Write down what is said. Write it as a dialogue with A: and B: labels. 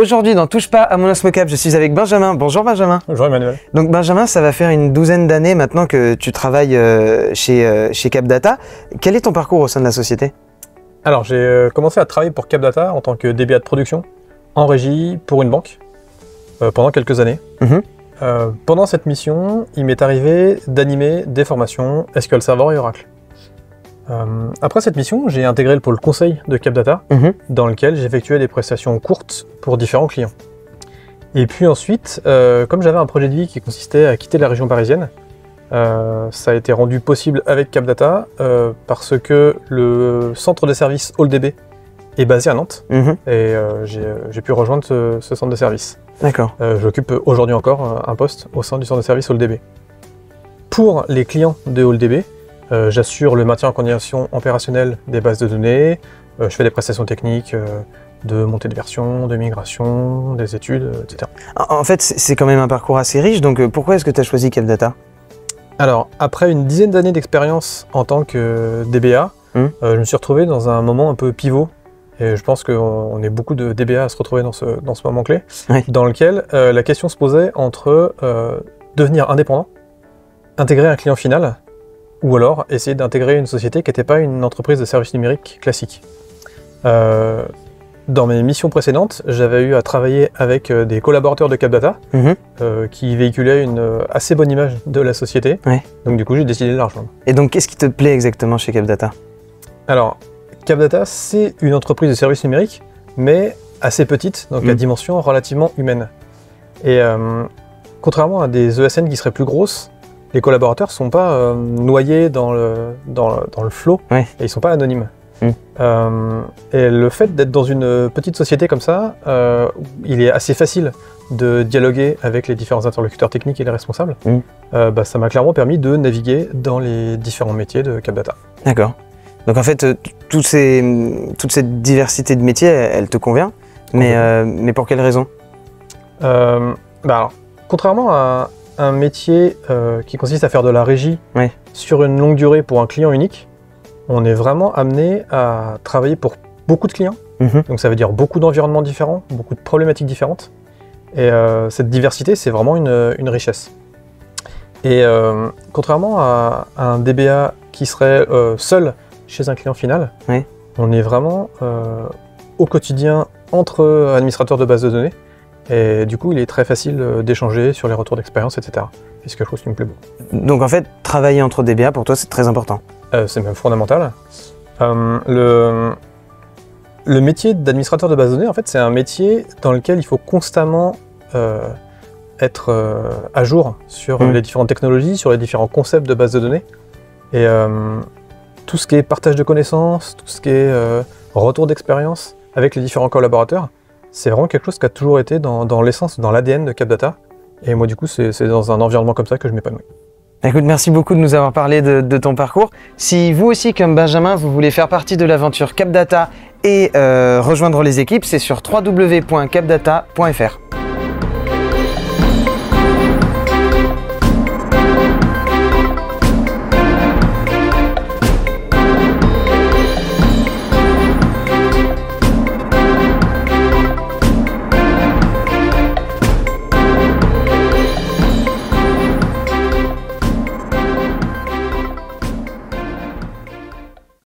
A: Aujourd'hui, dans Touche pas à mon Osmocap, je suis avec Benjamin. Bonjour Benjamin.
B: Bonjour Emmanuel.
A: Donc Benjamin, ça va faire une douzaine d'années maintenant que tu travailles chez CapData. Quel est ton parcours au sein de la société?
B: Alors, j'ai commencé à travailler pour CapData en tant que DBA de production, en régie, pour une banque, pendant quelques années. Pendant cette mission, il m'est arrivé d'animer des formations SQL Server et Oracle. Après cette mission, j'ai intégré le pôle conseil de CapData, dans lequel j'effectuais des prestations courtes pour différents clients. Et puis ensuite, comme j'avais un projet de vie qui consistait à quitter la région parisienne, ça a été rendu possible avec CapData parce que le centre de service AllDB est basé à Nantes et j'ai pu rejoindre ce centre de service.
A: D'accord.
B: J'occupe aujourd'hui encore un poste au sein du centre de service AllDB. Pour les clients de AllDB, j'assure le maintien en condition opérationnelle des bases de données, je fais des prestations techniques de montée de version, de migration, des études, etc.
A: En fait, c'est quand même un parcours assez riche, donc pourquoi est-ce que tu as choisi CapData?
B: Alors, après une dizaine d'années d'expérience en tant que DBA, je me suis retrouvé dans un moment un peu pivot, et je pense qu'on est beaucoup de DBA à se retrouver dans ce moment clé, dans lequel la question se posait entre devenir indépendant, intégrer un client final, ou alors essayer d'intégrer une société qui n'était pas une entreprise de services numériques classique. Dans mes missions précédentes, j'avais eu à travailler avec des collaborateurs de CapData qui véhiculaient une assez bonne image de la société. Donc du coup, j'ai décidé de la rejoindre.
A: Et donc, qu'est-ce qui te plaît exactement chez CapData?
B: Alors, CapData, c'est une entreprise de services numériques, mais assez petite, donc à dimension relativement humaine. Et contrairement à des ESN qui seraient plus grosses, les collaborateurs ne sont pas noyés dans le flow et ils ne sont pas anonymes. Et le fait d'être dans une petite société comme ça, il est assez facile de dialoguer avec les différents interlocuteurs techniques et les responsables. Ça m'a clairement permis de naviguer dans les différents métiers de CapData. D'accord.
A: Donc en fait, toute cette diversité de métiers, elle te convient, mais pour quelle raison?
B: Alors, contrairement à un métier qui consiste à faire de la régie sur une longue durée pour un client unique, on est vraiment amené à travailler pour beaucoup de clients. Donc ça veut dire beaucoup d'environnements différents, beaucoup de problématiques différentes. Et cette diversité, c'est vraiment une richesse. Et contrairement à un DBA qui serait seul chez un client final, on est vraiment au quotidien entre administrateurs de bases de données. Et du coup, il est très facile d'échanger sur les retours d'expérience, etc. Et c'est quelque chose qui me plaît beaucoup.
A: Donc en fait, travailler entre DBA, pour toi, c'est très important.
B: C'est même fondamental. Le métier d'administrateur de base de données, en fait, c'est un métier dans lequel il faut constamment être à jour sur les différentes technologies, sur les différents concepts de base de données. Et tout ce qui est partage de connaissances, tout ce qui est retour d'expérience avec les différents collaborateurs, c'est vraiment quelque chose qui a toujours été dans l'essence, dans l'ADN de CapData. Et moi, du coup, c'est dans un environnement comme ça que je m'épanouis.
A: Écoute, merci beaucoup de nous avoir parlé de ton parcours. Si vous aussi, comme Benjamin, vous voulez faire partie de l'aventure CapData et rejoindre les équipes, c'est sur www.capdata.fr.